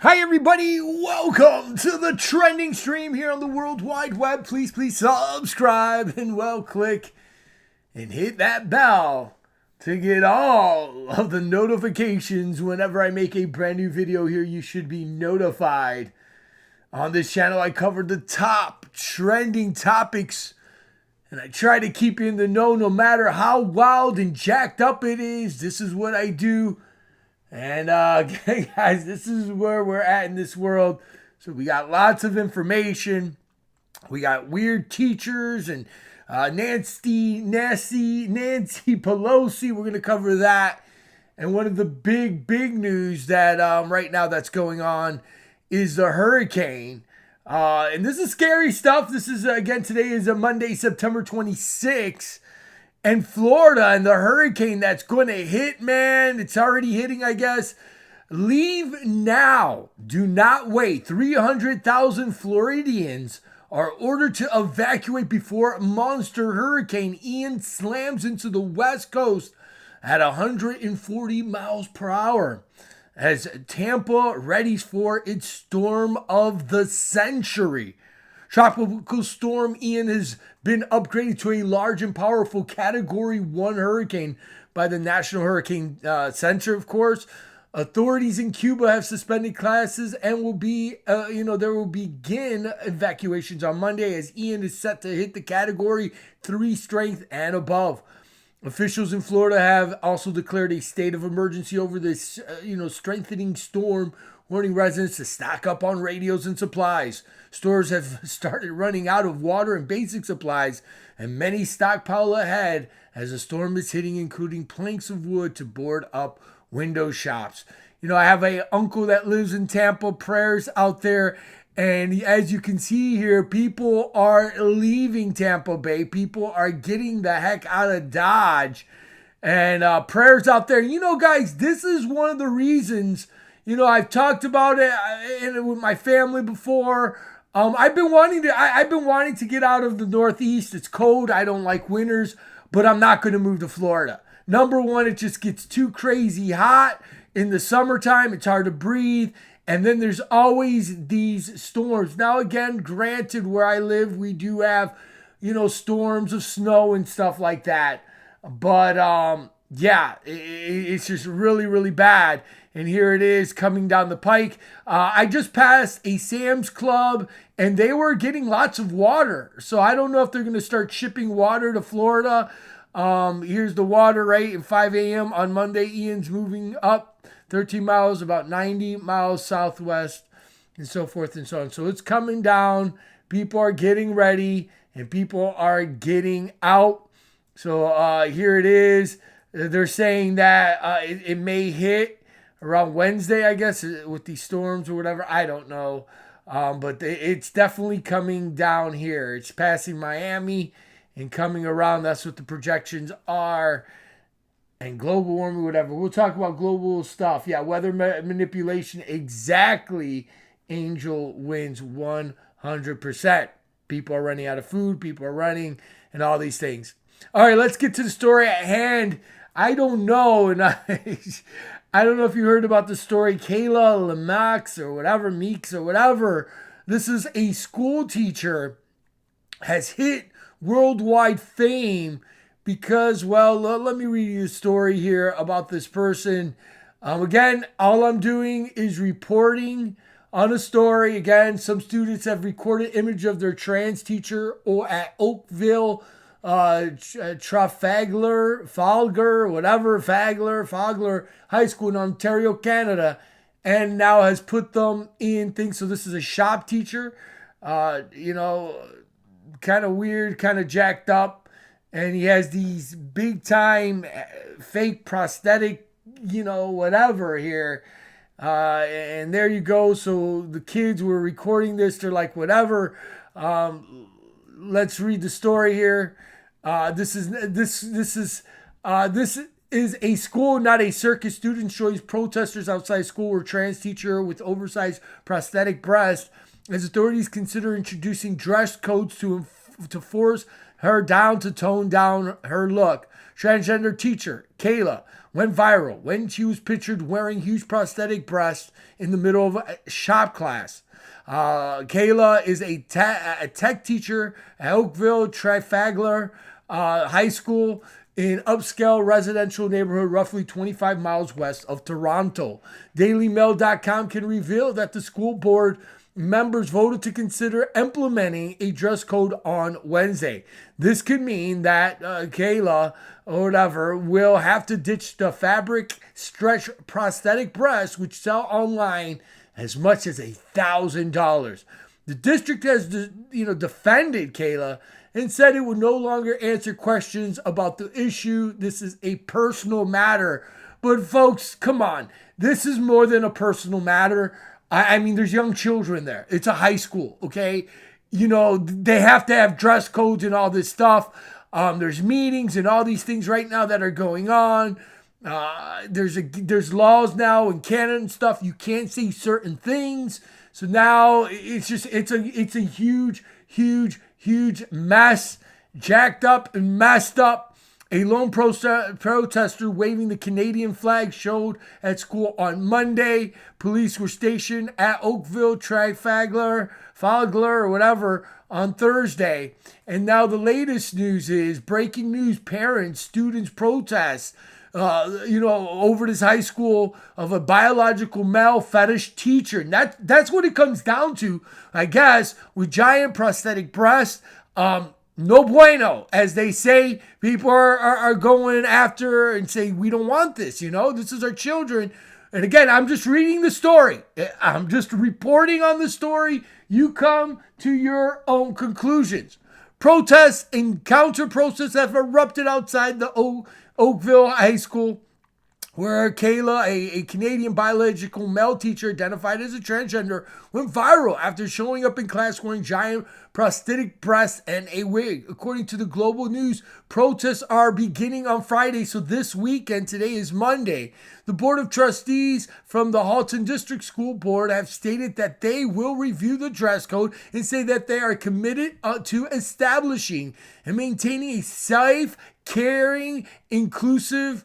Hi everybody, welcome to the trending stream here on the World Wide Web. Please subscribe and click and hit that bell to get all of the notifications whenever I make a brand new video here. You should be notified. On this channel, I cover the top trending topics and I try to keep you in the know no matter how wild and jacked up it is. This is what I do. And guys, this is where we're at in this world. So we got lots of information. We got weird teachers and Nancy Pelosi. We're going to cover that. And one of the big news that right now that's going on is the hurricane. And this is scary stuff. This is, again, today is a Monday, September 26th. And Florida and the hurricane that's going to hit, man. It's already hitting, I guess. Leave now. Do not wait. 300,000 Floridians are ordered to evacuate before monster hurricane Ian slams into the west coast at 140 miles per hour as Tampa readies for its storm of the century. Tropical storm Ian has been upgraded to a large and powerful Category 1 hurricane by the National Hurricane Center, of course. Authorities in Cuba have suspended classes and there will begin evacuations on Monday as Ian is set to hit the Category 3 strength and above. Officials in Florida have also declared a state of emergency over this, strengthening storm, warning residents to stock up on radios and supplies. Stores have started running out of water and basic supplies, and many stockpile ahead as the storm is hitting, including planks of wood to board up window shops. I have an uncle that lives in Tampa. Prayers out there. And as you can see here, people are leaving Tampa Bay. People are getting the heck out of Dodge. And prayers out there. Guys, this is one of the reasons, I've talked about it with my family before. I've been wanting to get out of the Northeast. It's cold. I don't like winters, but I'm not going to move to Florida. Number one, it just gets too crazy hot in the summertime. It's hard to breathe. And then there's always these storms. Now, again, granted, where I live, we do have, storms of snow and stuff like that. But, it's just really bad. And here it is coming down the pike. I just passed a Sam's Club, and they were getting lots of water. So I don't know if they're going to start shipping water to Florida. Here's the water rate at 5 a.m. on Monday. Ian's moving up 13 miles, about 90 miles southwest, and so forth and so on. So it's coming down. People are getting ready, and people are getting out. So here it is. They're saying that it may hit around Wednesday, I guess, with these storms or whatever. I don't know. But it's definitely coming down here. It's passing Miami and coming around. That's what the projections are. And global warming, whatever. We'll talk about global stuff. Yeah, weather manipulation. Exactly. Angel wins 100%. People are running out of food. People are running and all these things. All right, let's get to the story at hand. I don't know. And I don't know if you heard about the story. Kayla, Lemieux or whatever, Meeks or whatever. This is a school teacher has hit worldwide fame because, let me read you the story here about this person. Again, all I'm doing is reporting on a story. Again, some students have recorded image of their trans teacher or at Oakville, Trafalgar High School in Ontario, Canada, and now has put them in things. So this is a shop teacher, kind of weird, kind of jacked up. And he has these big time fake prosthetic, whatever here. And there you go. So the kids were recording this. They're like, whatever. Let's read the story here. This is a school, not a circus. Students shows protesters outside school were trans teacher with oversized prosthetic breast as authorities consider introducing dress codes to force her down to tone down her look. Transgender teacher Kayla went viral when she was pictured wearing huge prosthetic breasts in the middle of a shop class. Kayla is a tech teacher at Oakville Trafalgar High School in upscale residential neighborhood roughly 25 miles west of Toronto. DailyMail.com can reveal that the school board members voted to consider implementing a dress code on Wednesday. This could mean that Kayla or whatever will have to ditch the fabric stretch prosthetic breasts, which sell online as much as $1,000. The district has defended Kayla and said it would no longer answer questions about the issue. This is a personal matter. But folks, come on. This is more than a personal matter. I mean, there's young children there. It's a high school, okay? They have to have dress codes and all this stuff. There's meetings and all these things right now that are going on. There's laws now in Canada and stuff. You can't say certain things. So now it's a huge mess, jacked up and messed up. A lone protester waving the Canadian flag showed at school on Monday. Police were stationed at Oakville Trafalgar or whatever on Thursday. And now the latest news is breaking news: parents, students protest over this high school of a biological male fetish teacher. And that's what it comes down to, I guess, with giant prosthetic breasts. No bueno, as they say. People are going after and saying, we don't want this, this is our children. And again, I'm just reading the story. I'm just reporting on the story. You come to your own conclusions. Protests and counter-protests have erupted outside the Oakville High School, where Kayla, a Canadian biological male teacher identified as a transgender, went viral after showing up in class wearing giant prosthetic breasts and a wig. According to the Global News, protests are beginning on Friday, so this weekend. Today is Monday. The Board of Trustees from the Halton District School Board have stated that they will review the dress code and say that they are committed to establishing and maintaining a safe, caring, inclusive,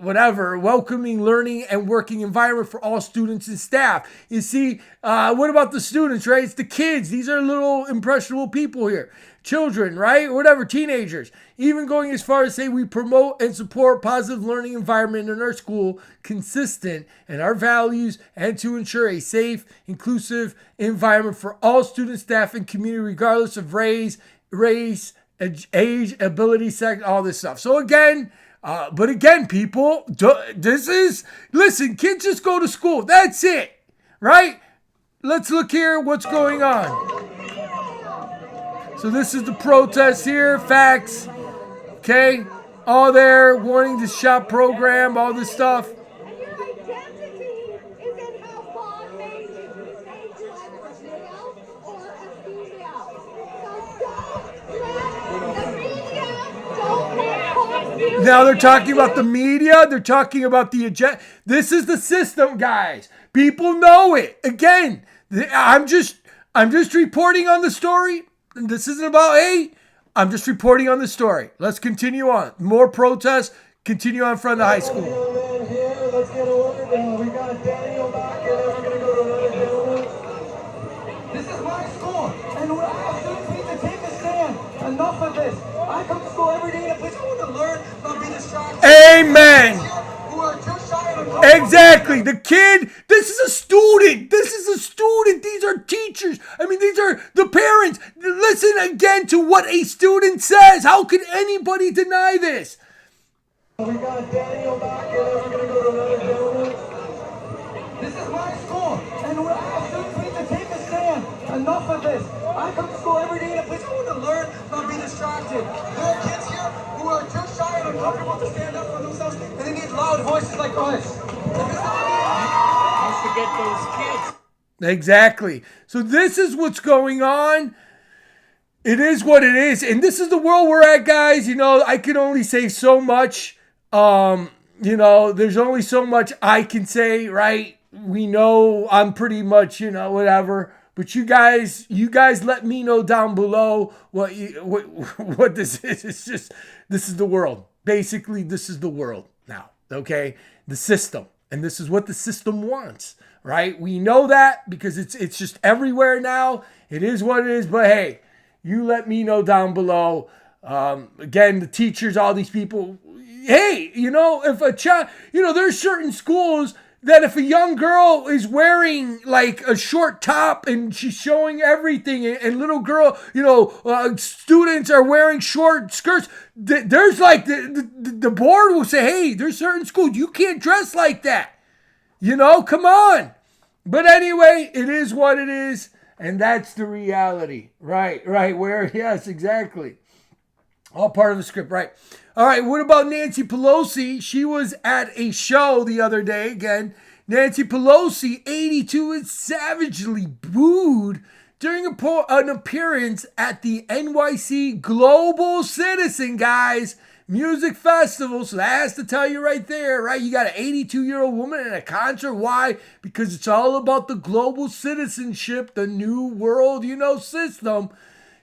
welcoming, learning, and working environment for all students and staff. You see, what about the students, right? It's the kids. These are little impressionable people here. Children, right? Teenagers. Even going as far as say we promote and support positive learning environment in our school, consistent in our values, and to ensure a safe, inclusive environment for all students, staff, and community, regardless of race, age, ability, sex, all this stuff. So again, people, listen, kids just go to school. That's it, right? Let's look here what's going on. So this is the protest here, facts, okay? All there, wanting to shop program, all this stuff. And your identity is in how God made you. He made you either a male or a female. So don't let the media, Now they're talking about the media. They're talking about the agenda. This is the system, guys. People know it. Again, I'm just reporting on the story. And this isn't about hate. I'm just reporting on the story. Let's continue on. More protests. Continue on in front of the high school. Let's get order down. We got Daniel back here. We're going to go to another gentleman. This is my school, and we're asking you to take a stand. Enough of this. I come to school every day to please. I want to learn, not be distracted. Amen. Who are just shy of Exactly. The kid, this is a student. These are teachers. These are the parents. Listen again to what a student says. How can anybody deny this? We got Daniel back here. We're going to go to another gentleman. This is my school, and we're asking you to take a stand. Enough of this. I come to school every day to please. I want to learn, not be distracted. There are kids here who are just shy and uncomfortable to stand up for themselves, and they need loud voices like us. To get those kids. Exactly. So this is what's going on. It is what it is. And this is the world we're at, guys. I can only say so much. There's only so much I can say, right? We know I'm pretty much, whatever. But you guys let me know down below what this is. It's just, this is the world. Basically, this is the world now. okay? The system. And this is what the system wants, right? We know that because it's just everywhere now. It is what it is. But hey, you let me know down below. Again, the teachers, all these people. Hey, if a child, there's certain schools that if a young girl is wearing like a short top and she's showing everything, and little girl, students are wearing short skirts, there's like the board will say, hey, there's certain schools you can't dress like that. Come on. But anyway, it is what it is, and that's the reality. Right. Yes, exactly. All part of the script, right? All right, what about Nancy Pelosi? She was at a show the other day. Again, Nancy Pelosi, 82, is savagely booed during an appearance at the NYC Global Citizen, guys, music festival. So that has to tell you right there, right? You got an 82-year-old woman at a concert. Why? Because it's all about the global citizenship, the new world, system.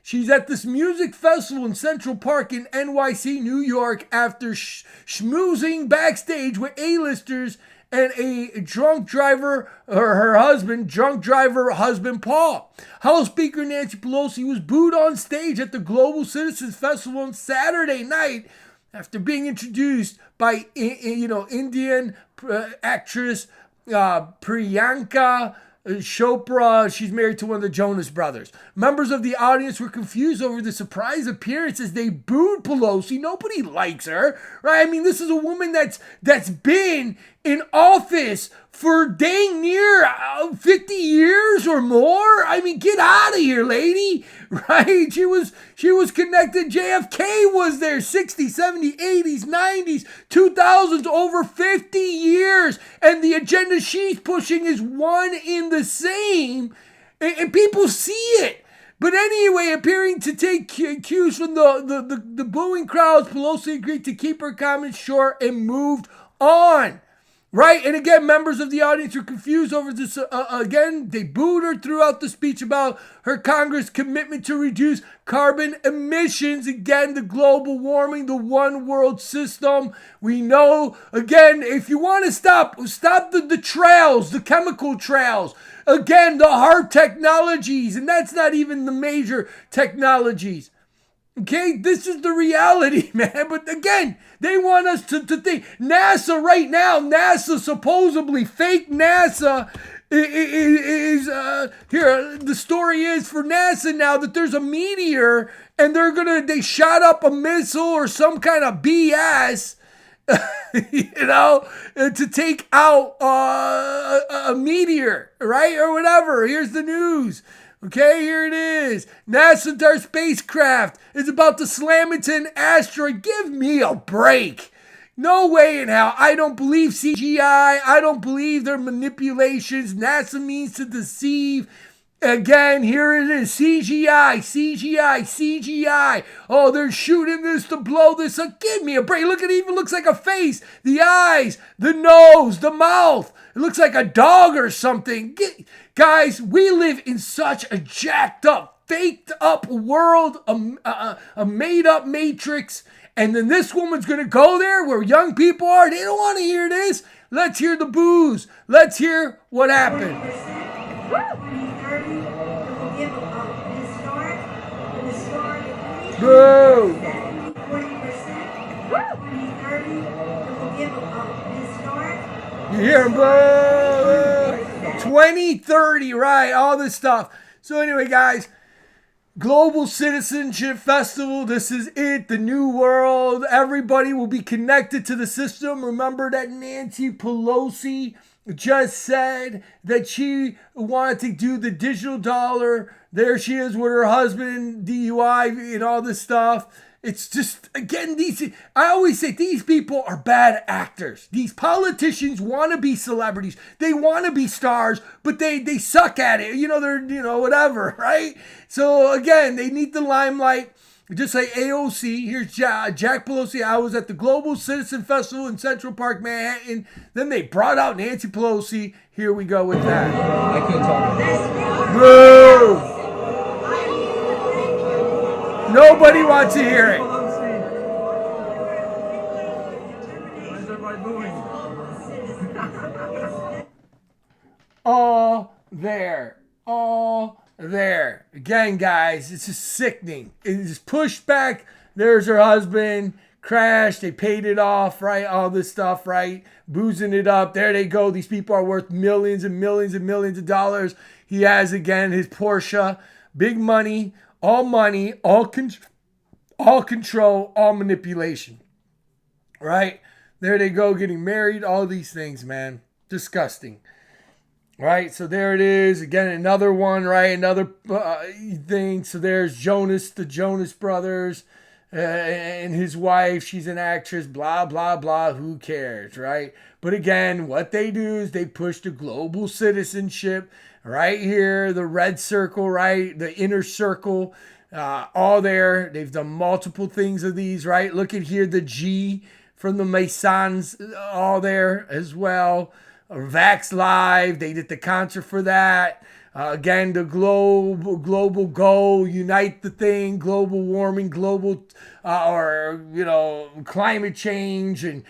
She's at this music festival in Central Park in NYC, New York, after schmoozing backstage with A-listers and a drunk driver, or her husband, drunk driver husband Paul. House Speaker Nancy Pelosi was booed on stage at the Global Citizens Festival on Saturday night after being introduced by, Indian actress Priyanka Chopra. She's married to one of the Jonas Brothers. Members of the audience were confused over the surprise appearance as they booed Pelosi. Nobody likes her, right? I mean, this is a woman that's been in office for dang near 50 years or more. I mean, get out of here, lady, right? She was connected. JFK was there, 60s, 70s, 80s, 90s, 2000s, over 50 years. And the agenda she's pushing is one in the same, and people see it. But anyway, appearing to take cues from the booing crowds, Pelosi agreed to keep her comments short and moved on. Right? And again, members of the audience were confused over this. Again, they booed her throughout the speech about her Congress commitment to reduce carbon emissions. Again, the global warming, the one world system. We know, again, if you want to stop the trails, the chemical trails. Again, the hard technologies, and that's not even the major technologies. Okay, this is the reality, man. But again, they want us to think. NASA right now, supposedly fake NASA is here. The story is for NASA now that there's a meteor and they shot up a missile or some kind of BS, to take out a meteor, right? Or whatever. Here's the news. Okay, here it is. NASA Dark spacecraft is about to slam into an asteroid. Give me a break. No way in hell. I don't believe CGI. I don't believe their manipulations. NASA means to deceive. Again, here it is. CGI. Oh, they're shooting this to blow this up. Give me a break. Look, it even looks like a face. The eyes, the nose, the mouth. It looks like a dog or something. Guys, we live in such a jacked up, faked up world, a made up matrix. And then this woman's going to go there where young people are. They don't want to hear this. Let's hear the boos. Let's hear what happened. Boo! You hear him, boo! 2030, right? All this stuff. So anyway, guys, Global Citizenship Festival. This is it, the new world. Everybody will be connected to the system. Remember that Nancy Pelosi just said that she wanted to do the digital dollar. There she is with her husband, DUI, and all this stuff. It's just, again, I always say these people are bad actors. These politicians want to be celebrities. They want to be stars, but they suck at it. They're, whatever, right? So, again, they need the limelight. Just like AOC, here's Jack Pelosi. I was at the Global Citizen Festival in Central Park, Manhattan. Then they brought out Nancy Pelosi. Here we go with that. I couldn't talk. Boo! Nobody wants to hear it. Why is everybody booing? All there. All there. Again, guys, it's just sickening. It is pushed back. There's her husband. Crashed. They paid it off, right? All this stuff, right? Boozing it up. There they go. These people are worth millions and millions and millions of dollars. He has, again, his Porsche. Big money. All control, all manipulation. Right? There they go, getting married. All these things, man. Disgusting. Right, so there it is. Again, another one, right? Another thing. So there's Jonas, the Jonas Brothers, and his wife. She's an actress, blah, blah, blah. Who cares, right? But again, what they do is they push the global citizenship right here, the red circle, right? The inner circle, all there. They've done multiple things of these, right? Look at here, the G from the Masons, all there as well. Vax Live, they did the concert for that. Again, the global goal, unite the thing, global warming, global, climate change. And,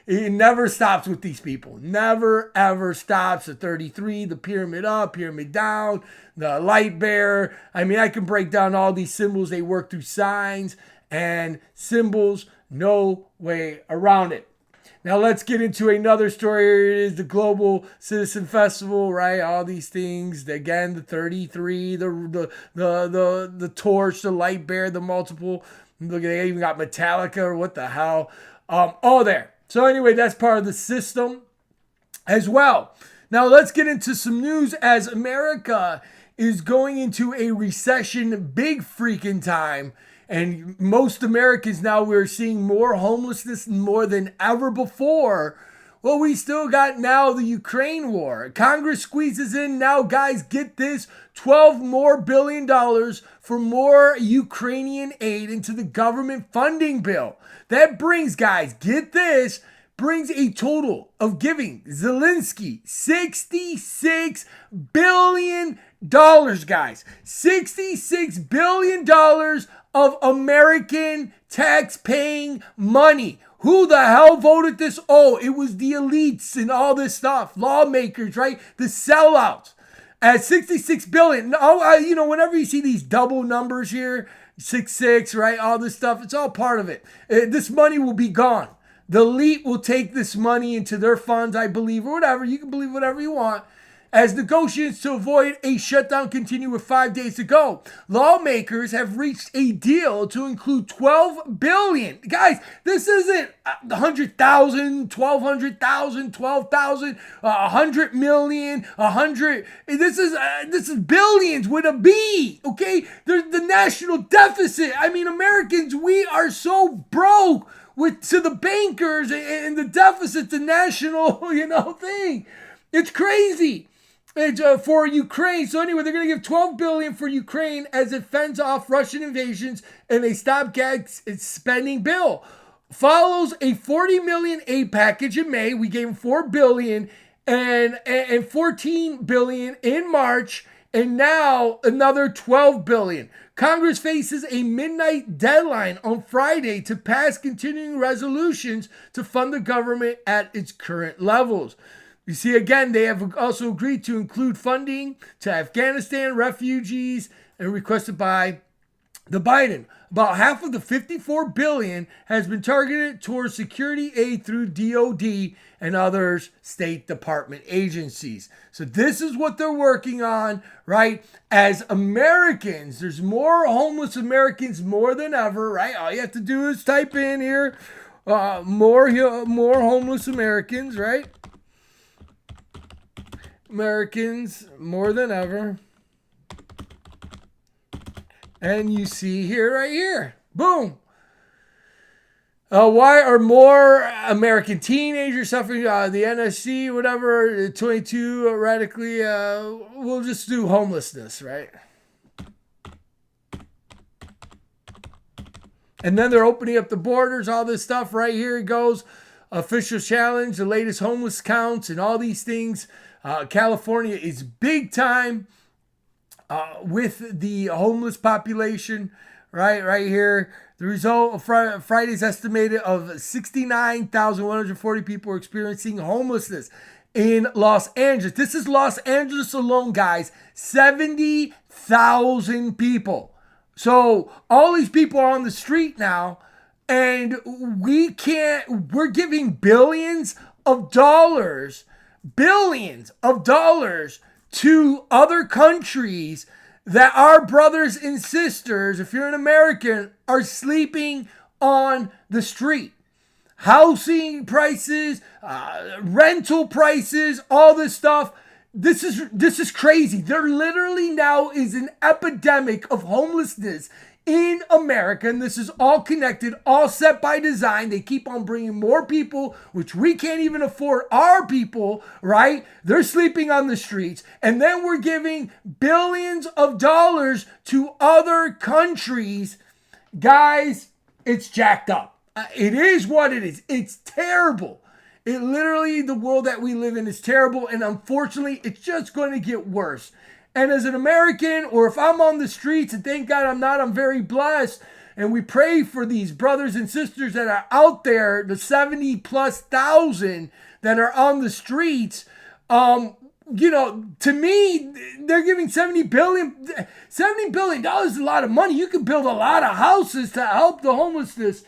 it never stops with these people. Never, ever stops. The 33, the pyramid up, pyramid down, the light bearer. I mean, I can break down all these symbols. They work through signs and symbols. No way around it. Now let's get into another story. Here it is, the Global Citizen Festival, right? All these things. Again, the 33, the torch, the light bear, the multiple. Look, they even got Metallica or what the hell. All there. So anyway, that's part of the system as well. Now let's get into some news as America is going into a recession, big freaking time. And most Americans now, we're seeing more homelessness more than ever before. Well, we still got now the Ukraine war. Congress squeezes in now, guys, get this, $12 billion for more Ukrainian aid into the government funding bill. That brings, guys, get this, brings a total of giving Zelensky $66 billion, guys. $66 billion of American tax-paying money. Who the hell voted this? Oh, it was the elites and all this stuff. Lawmakers, right? The sellouts. At $66 billion. Whenever you see these double numbers here, 66, right? All this stuff, it's all part of it. This money will be gone. The elite will take this money into their funds, I believe, or whatever. You can believe whatever you want. As negotiations to avoid a shutdown continue with 5 days to go, lawmakers have reached a deal to include $12 billion. Guys, this isn't 100,000, 1,200,000, 12,000, 100 million, 100. This is billions with a B. Okay, there's the national deficit. I mean, Americans, we are so broke to the bankers and the deficit, the national, thing. It's crazy. It's for Ukraine. So anyway, they're going to give $12 billion for Ukraine as it fends off Russian invasions and a stopgap spending bill. Follows a $40 million aid package in May. We gave them $4 billion and $14 billion in March, and now another $12 billion. Congress faces a midnight deadline on Friday to pass continuing resolutions to fund the government at its current levels. You see, again, they have also agreed to include funding to Afghanistan refugees and requested by the Biden. About half of the $54 billion has been targeted towards security aid through DOD and other State Department agencies. So this is what they're working on, right? As Americans, there's more homeless Americans more than ever, right? All you have to do is type in here, more homeless Americans, right? Americans more than ever. And you see here, right here, boom. Why are more American teenagers suffering the NSC, whatever, 22 radically? We'll just do homelessness, right? And then they're opening up the borders, all this stuff. Right here it goes. Official challenge, the latest homeless counts and all these things. California is big time with the homeless population, right here. The result of Friday's estimated of 69,140 people are experiencing homelessness in Los Angeles. This is Los Angeles alone, guys. 70,000 people. So all these people are on the street now, and we're giving billions of dollars to other countries that our brothers and sisters, if you're an American, are sleeping on the street. Housing prices, rental prices, all this stuff. This is crazy. There literally now is an epidemic of homelessness in America, and this is all connected, all set by design. They keep on bringing more people, which we can't even afford. Our people, right? They're sleeping on the streets, and then we're giving billions of dollars to other countries. Guys, it's jacked up. It is what it is. It's terrible. It literally, the world that we live in is terrible, and unfortunately, it's just going to get worse. And as an American, or if I'm on the streets, and thank God I'm not, I'm very blessed. And we pray for these brothers and sisters that are out there, the 70,000+ that are on the streets. To me, they're giving $70 billion is a lot of money. You can build a lot of houses to help the homelessness.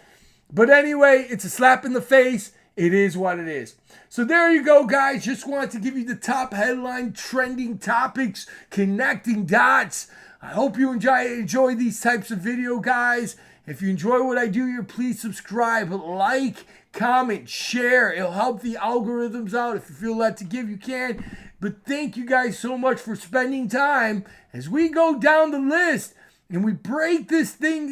But anyway, it's a slap in the face. It is what it is. So there you go, guys. Just wanted to give you the top headline trending topics, connecting dots. I hope you enjoy these types of video, guys. If you enjoy what I do here, please subscribe, like, comment, share. It'll help the algorithms out. If you feel led to give, you can. But thank you guys so much for spending time as we go down the list and we break this thing,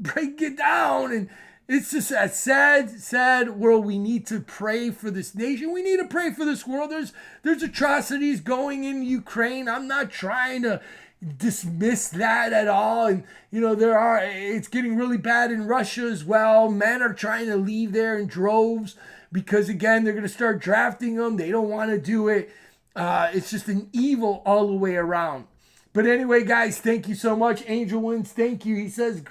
break it down. And it's just a sad world. We need to pray for this nation. We need to pray for this world. There's atrocities going in Ukraine. I'm not trying to dismiss that at all. And, it's getting really bad in Russia as well. Men are trying to leave there in droves because, again, they're going to start drafting them. They don't want to do it. It's just an evil all the way around. But anyway, guys, thank you so much. Angel Wins, thank you. He says,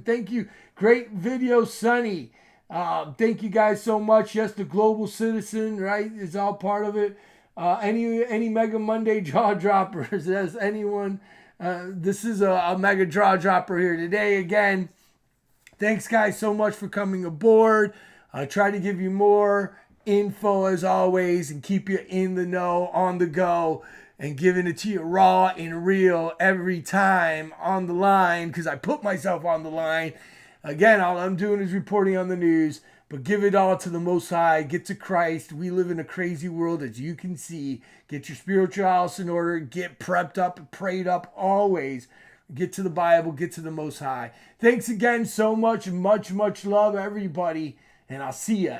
thank you. Great video, Sonny. Thank you guys so much. Yes, the global citizen, right, is all part of it. Any Mega Monday jaw droppers, as anyone. This is a mega jaw dropper here today. Again, thanks, guys, so much for coming aboard. I try to give you more info as always and keep you in the know, on the go, and giving it to you raw and real every time on the line, because I put myself on the line. Again, all I'm doing is reporting on the news, but give it all to the Most High. Get to Christ. We live in a crazy world, as you can see. Get your spiritual house in order. Get prepped up and prayed up always. Get to the Bible. Get to the Most High. Thanks again so much. Much love, everybody, and I'll see ya.